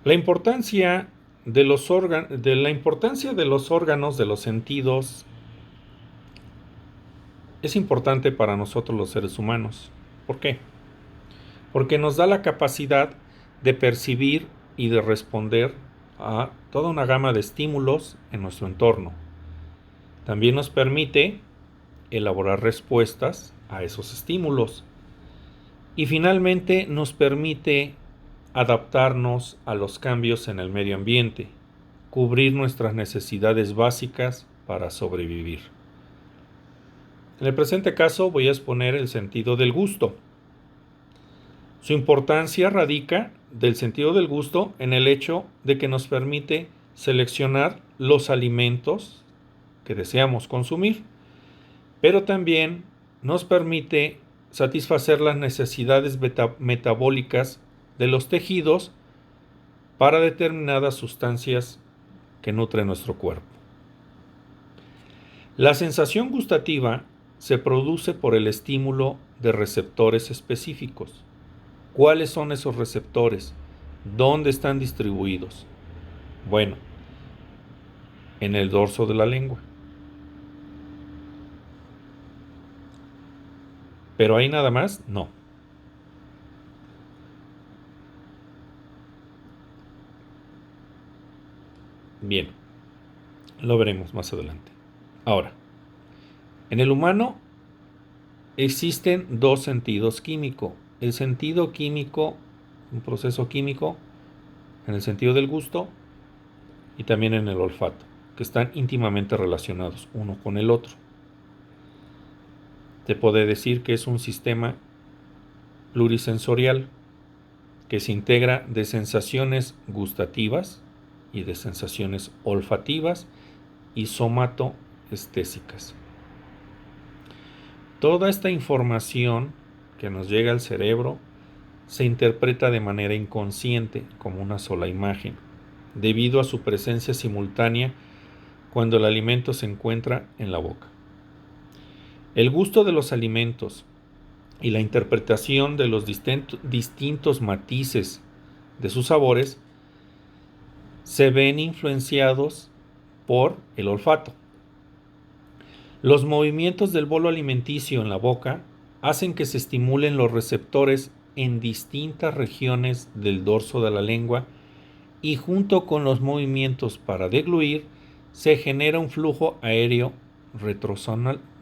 La importancia de la importancia de los órganos, de los sentidos, es importante para nosotros los seres humanos. ¿Por qué? Porque nos da la capacidad de percibir y de responder a toda una gama de estímulos en nuestro entorno. También nos permite elaborar respuestas a esos estímulos. Y finalmente nos permite adaptarnos a los cambios en el medio ambiente, cubrir nuestras necesidades básicas para sobrevivir. En el presente caso voy a exponer el sentido del gusto. Su importancia radica del sentido del gusto en el hecho de que nos permite seleccionar los alimentos que deseamos consumir, pero también nos permite satisfacer las necesidades metabólicas de los tejidos para determinadas sustancias que nutren nuestro cuerpo. La sensación gustativa se produce por el estímulo de receptores específicos. ¿Cuáles son esos receptores? ¿Dónde están distribuidos? Bueno, en el dorso de la lengua. ¿Pero hay nada más? No. Bien, lo veremos más adelante. Ahora, en el humano existen dos sentidos químicos. El sentido químico, un proceso químico, en el sentido del gusto y también en el olfato, que están íntimamente relacionados uno con el otro. Te puede decir que es un sistema plurisensorial que se integra de sensaciones gustativas y de sensaciones olfativas y somatoestésicas. Toda esta información que nos llega al cerebro se interpreta de manera inconsciente como una sola imagen, debido a su presencia simultánea cuando el alimento se encuentra en la boca. El gusto de los alimentos y la interpretación de los distintos matices de sus sabores se ven influenciados por el olfato. Los movimientos del bolo alimenticio en la boca hacen que se estimulen los receptores en distintas regiones del dorso de la lengua y junto con los movimientos para degluir se genera un flujo aéreo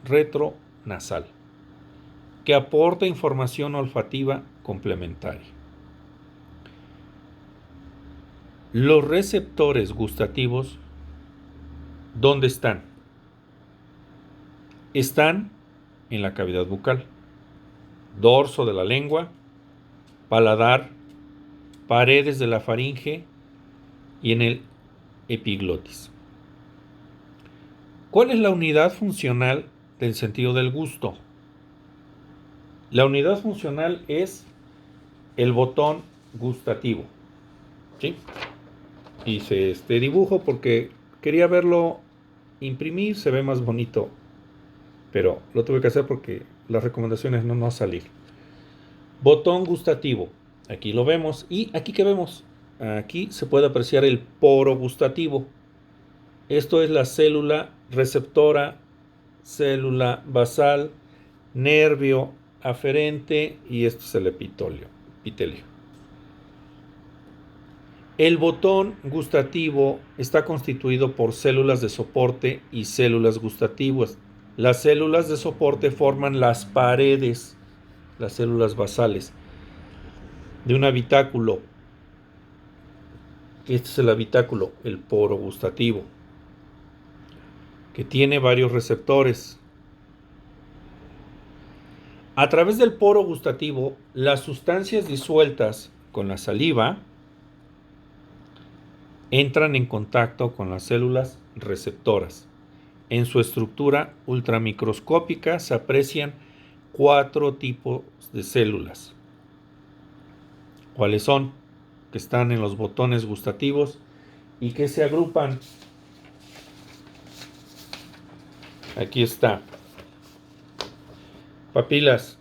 retronasal que aporta información olfativa complementaria. Los receptores gustativos, ¿dónde están? Están en la cavidad bucal, dorso de la lengua, paladar, paredes de la faringe y en el epiglotis. ¿Cuál es la unidad funcional del sentido del gusto? La unidad funcional es el botón gustativo. ¿Sí? Hice este dibujo porque quería verlo imprimir, se ve más bonito, pero lo tuve que hacer porque las recomendaciones no van a salir. Botón gustativo, aquí lo vemos, y aquí que vemos, aquí se puede apreciar el poro gustativo. Esto es la célula receptora, célula basal, nervio aferente y esto es el epitelio. El botón gustativo está constituido por células de soporte y células gustativas. Las células de soporte forman las paredes, las células basales, de un habitáculo. Este es el habitáculo, el poro gustativo, que tiene varios receptores. A través del poro gustativo, las sustancias disueltas con la saliva entran en contacto con las células receptoras. En su estructura ultramicroscópica se aprecian 4 tipos de células. ¿Cuáles son? Que están en los botones gustativos y que se agrupan. Aquí está. Papilas.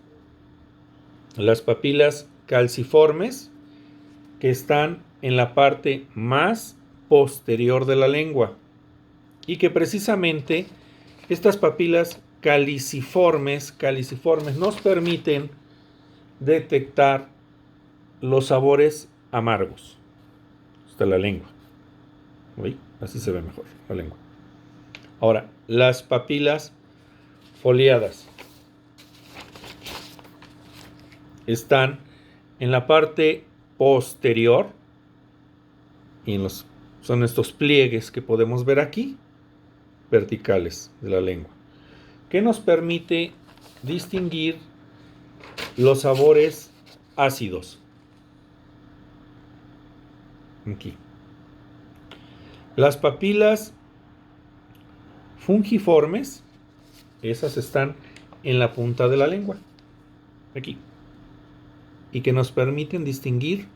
Las papilas calciformes que están en la parte más posterior de la lengua y que precisamente estas papilas caliciformes nos permiten detectar los sabores amargos de la lengua. ¿Sí? Así se ve mejor la lengua. Ahora, las papilas foliadas están en la parte posterior y son estos pliegues que podemos ver aquí, verticales de la lengua, que nos permite distinguir los sabores ácidos. Aquí. Las papilas fungiformes, esas están en la punta de la lengua, aquí, y que nos permiten distinguir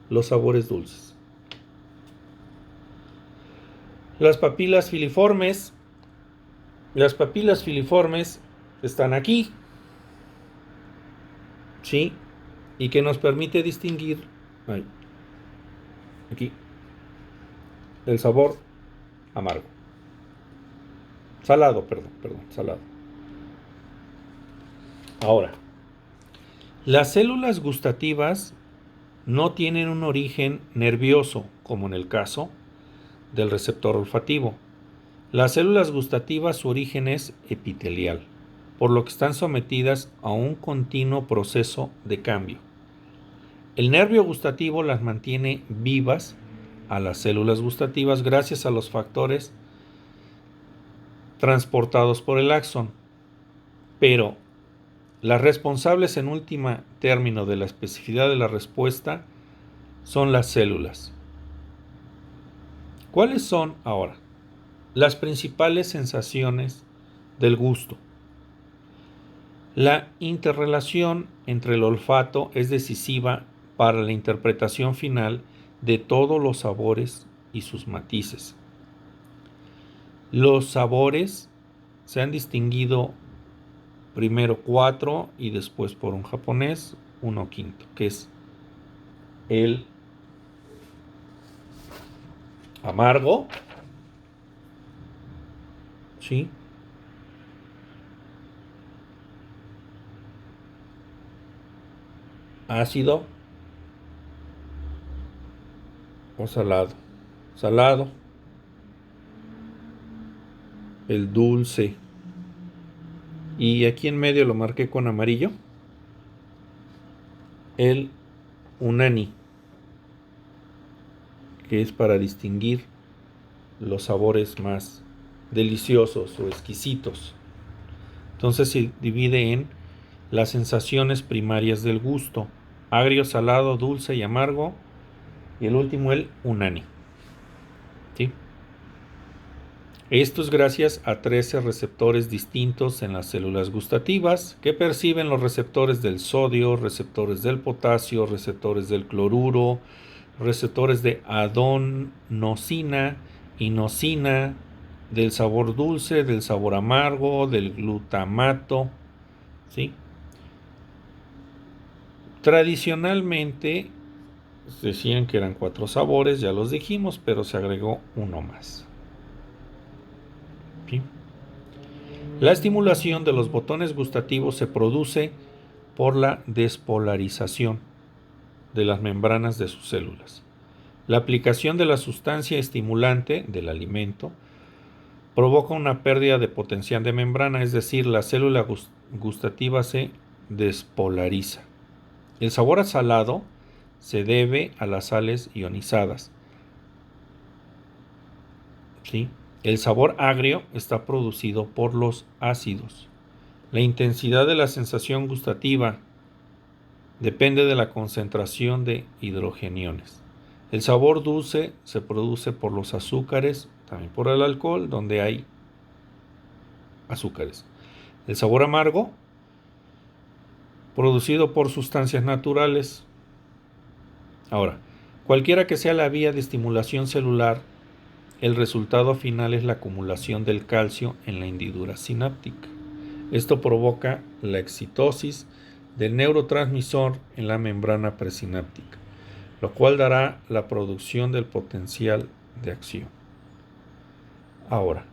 los sabores dulces. Las papilas filiformes están aquí, ¿sí? Y que nos permite distinguir aquí el sabor amargo. Salado. Ahora, las células gustativas no tienen un origen nervioso, como en el caso del receptor olfativo. Las células gustativas, su origen es epitelial, por lo que están sometidas a un continuo proceso de cambio. El nervio gustativo las mantiene vivas a las células gustativas gracias a los factores transportados por el axón, pero las responsables en última término de la especificidad de la respuesta son las células. ¿Cuáles son ahora las principales sensaciones del gusto? La interrelación entre el olfato es decisiva para la interpretación final de todos los sabores y sus matices. Los sabores se han distinguido primero 4 y después por un japonés 1/5, que es el amargo, ¿sí? Ácido o salado. Salado, el dulce, y aquí en medio lo marqué con amarillo, el unani, que es para distinguir los sabores más deliciosos o exquisitos. Entonces se divide en las sensaciones primarias del gusto: agrio, salado, dulce y amargo, y el último el unani, ¿sí? Esto es gracias a 13 receptores distintos en las células gustativas que perciben los receptores del sodio, receptores del potasio, receptores del cloruro, receptores de adenosina, inosina, del sabor dulce, del sabor amargo, del glutamato, ¿sí? Tradicionalmente decían que eran 4 sabores, ya los dijimos, pero se agregó uno más. ¿Sí? La estimulación de los botones gustativos se produce por la despolarización de las membranas de sus células. La aplicación de la sustancia estimulante del alimento provoca una pérdida de potencial de membrana, es decir, la célula gustativa se despolariza. El sabor a salado se debe a las sales ionizadas, ¿sí? El sabor agrio está producido por los ácidos. La intensidad de la sensación gustativa depende de la concentración de hidrogeniones. El sabor dulce se produce por los azúcares, también por el alcohol, donde hay azúcares. El sabor amargo, producido por sustancias naturales. Ahora, cualquiera que sea la vía de estimulación celular, el resultado final es la acumulación del calcio en la hendidura sináptica. Esto provoca la excitosis del neurotransmisor en la membrana presináptica. lo cual dará la producción del potencial de acción. Ahora,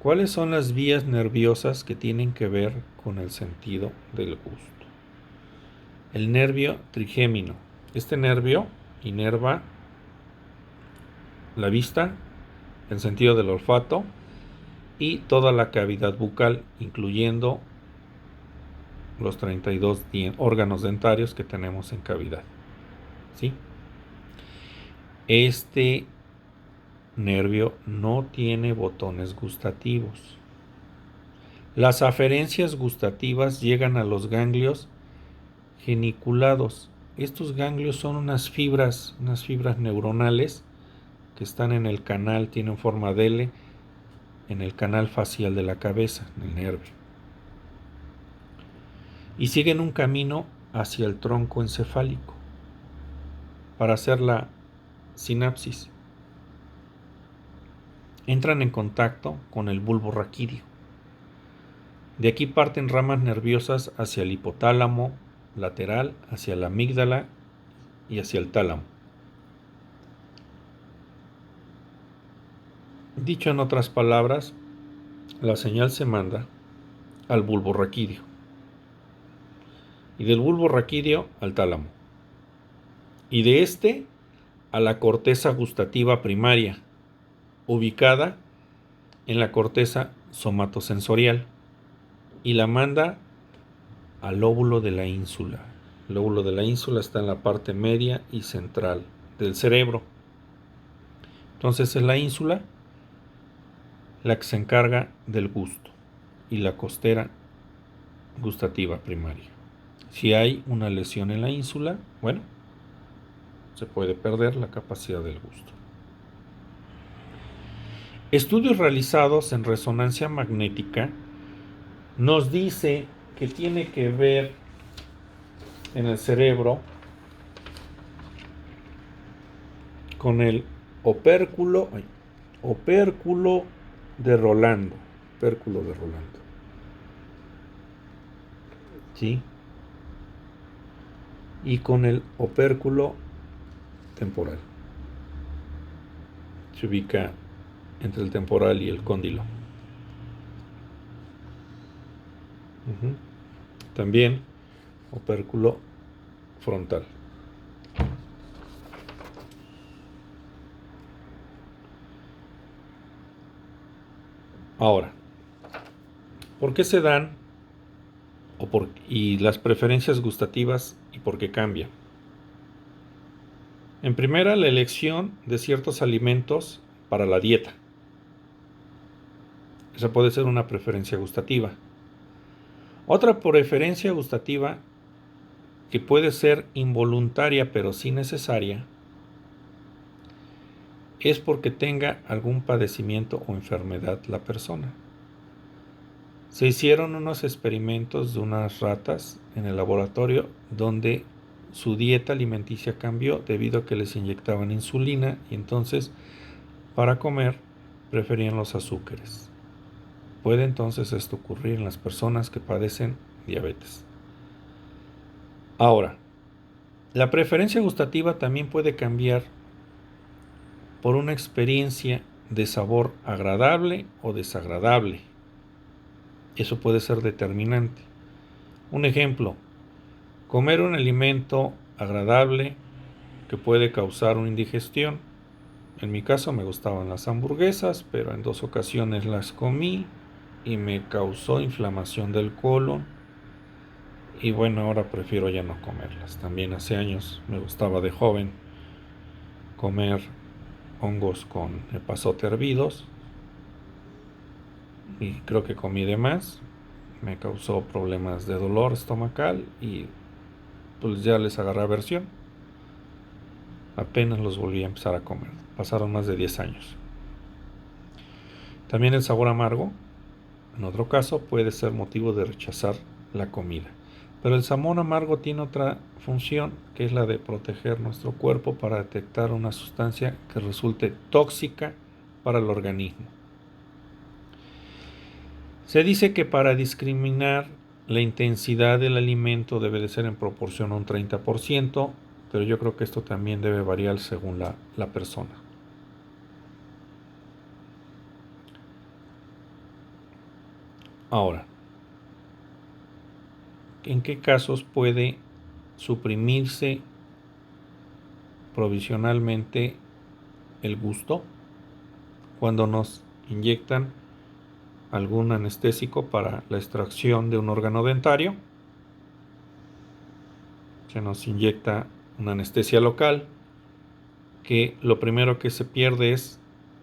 ¿cuáles son las vías nerviosas que tienen que ver con el sentido del gusto? El nervio trigémino. Este nervio inerva la vista, el sentido del olfato y toda la cavidad bucal, incluyendo los 32 órganos dentarios que tenemos en cavidad. ¿Sí? Este nervio no tiene botones gustativos. Las aferencias gustativas llegan a los ganglios geniculados. Estos ganglios son unas fibras neuronales que están en el canal, tienen forma de L, en el canal facial de la cabeza, en el nervio. Y siguen un camino hacia el tronco encefálico para hacer la sinapsis. Entran en contacto con el bulbo raquídeo. De aquí parten ramas nerviosas hacia el hipotálamo lateral, hacia la amígdala y hacia el tálamo. Dicho en otras palabras, la señal se manda al bulbo raquídeo y del bulbo raquídeo al tálamo y de este a la corteza gustativa primaria, ubicada en la corteza somatosensorial, y la manda al lóbulo de la ínsula. El lóbulo de la ínsula está en la parte media y central del cerebro. Entonces es la ínsula la que se encarga del gusto y la costera gustativa primaria. Si hay una lesión en la ínsula, bueno, se puede perder la capacidad del gusto. Estudios realizados en resonancia magnética nos dice que tiene que ver en el cerebro con el opérculo de Rolando. Opérculo de Rolando. ¿Sí? Y con el opérculo temporal. Se ubica entre el temporal y el cóndilo. También opérculo frontal. Ahora, ¿por qué se dan y las preferencias gustativas y por qué cambian? En primera, la elección de ciertos alimentos para la dieta. Esa puede ser una preferencia gustativa. Otra preferencia gustativa que puede ser involuntaria pero sí necesaria es porque tenga algún padecimiento o enfermedad la persona. Se hicieron unos experimentos de unas ratas en el laboratorio donde su dieta alimenticia cambió debido a que les inyectaban insulina y entonces para comer preferían los azúcares. Puede entonces esto ocurrir en las personas que padecen diabetes. Ahora, la preferencia gustativa también puede cambiar por una experiencia de sabor agradable o desagradable. Eso puede ser determinante. Un ejemplo, comer un alimento agradable que puede causar una indigestión. En mi caso me gustaban las hamburguesas, pero en 2 ocasiones las comí y me causó inflamación del colon. Y bueno, ahora prefiero ya no comerlas. También hace años me gustaba de joven comer hongos con epazote hervidos y creo que comí de más. Me causó problemas de dolor estomacal y pues ya les agarré aversión. Apenas los volví a empezar a comer. Pasaron más de 10 años. También el sabor amargo, en otro caso, puede ser motivo de rechazar la comida. Pero el sabor amargo tiene otra función, que es la de proteger nuestro cuerpo para detectar una sustancia que resulte tóxica para el organismo. Se dice que para discriminar la intensidad del alimento debe de ser en proporción a un 30%, pero yo creo que esto también debe variar según la persona. Ahora, ¿en qué casos puede suprimirse provisionalmente el gusto? Cuando nos inyectan algún anestésico para la extracción de un órgano dentario, se nos inyecta una anestesia local, que lo primero que se pierde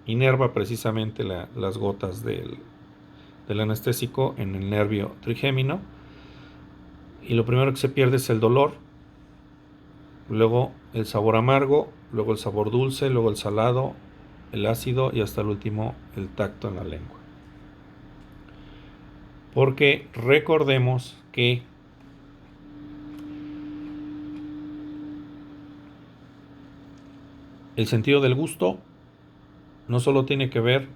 inerva precisamente las gotas del anestésico en el nervio trigémino, y lo primero que se pierde es el dolor, luego el sabor amargo, luego el sabor dulce, luego el salado, el ácido y hasta el último el tacto en la lengua. Porque recordemos que el sentido del gusto no solo tiene que ver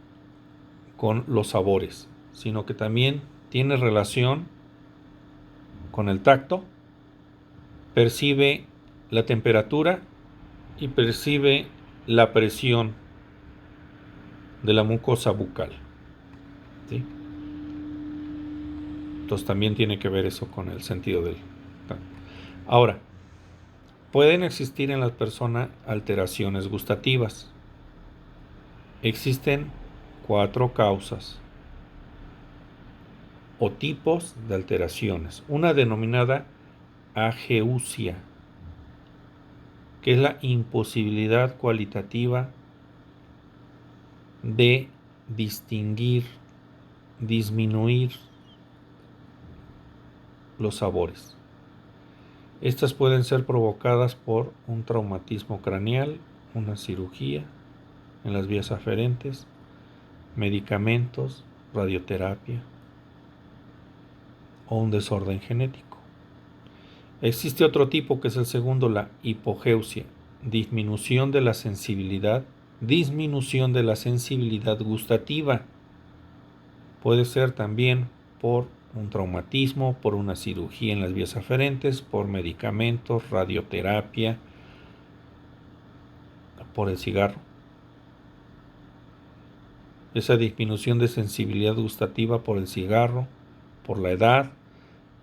con los sabores, sino que también tiene relación con el tacto, percibe la temperatura y percibe la presión de la mucosa bucal, ¿sí? Entonces también tiene que ver eso con el sentido del tacto. Ahora, pueden existir en las personas alteraciones gustativas. Existen 4 causas o tipos de alteraciones. Una denominada ageusia, que es la imposibilidad cualitativa de distinguir, disminuir los sabores. Estas pueden ser provocadas por un traumatismo craneal, una cirugía en las vías aferentes, medicamentos, radioterapia o un desorden genético. Existe otro tipo que es el segundo, la hipogeusia, disminución de la sensibilidad gustativa. Puede ser también por un traumatismo, por una cirugía en las vías aferentes, por medicamentos, radioterapia, por el cigarro. Esa disminución de sensibilidad gustativa por el cigarro, por la edad,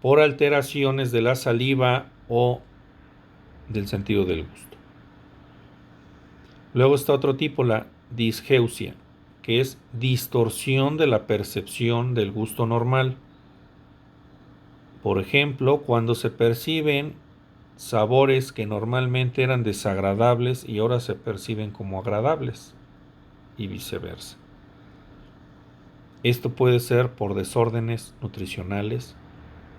por alteraciones de la saliva o del sentido del gusto. Luego está otro tipo, la disgeusia, que es distorsión de la percepción del gusto normal. Por ejemplo, cuando se perciben sabores que normalmente eran desagradables y ahora se perciben como agradables, y viceversa. Esto puede ser por desórdenes nutricionales,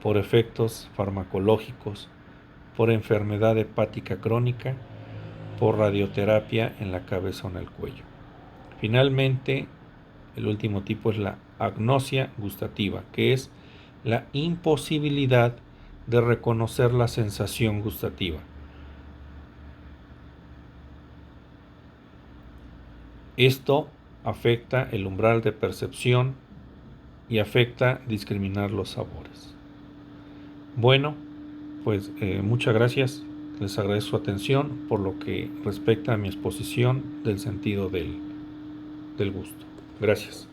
por efectos farmacológicos, por enfermedad hepática crónica, por radioterapia en la cabeza o en el cuello. Finalmente, el último tipo es la agnosia gustativa, que es la imposibilidad de reconocer la sensación gustativa. Esto afecta el umbral de percepción y afecta discriminar los sabores. Bueno, pues muchas gracias. Les agradezco su atención por lo que respecta a mi exposición del sentido del gusto. Gracias.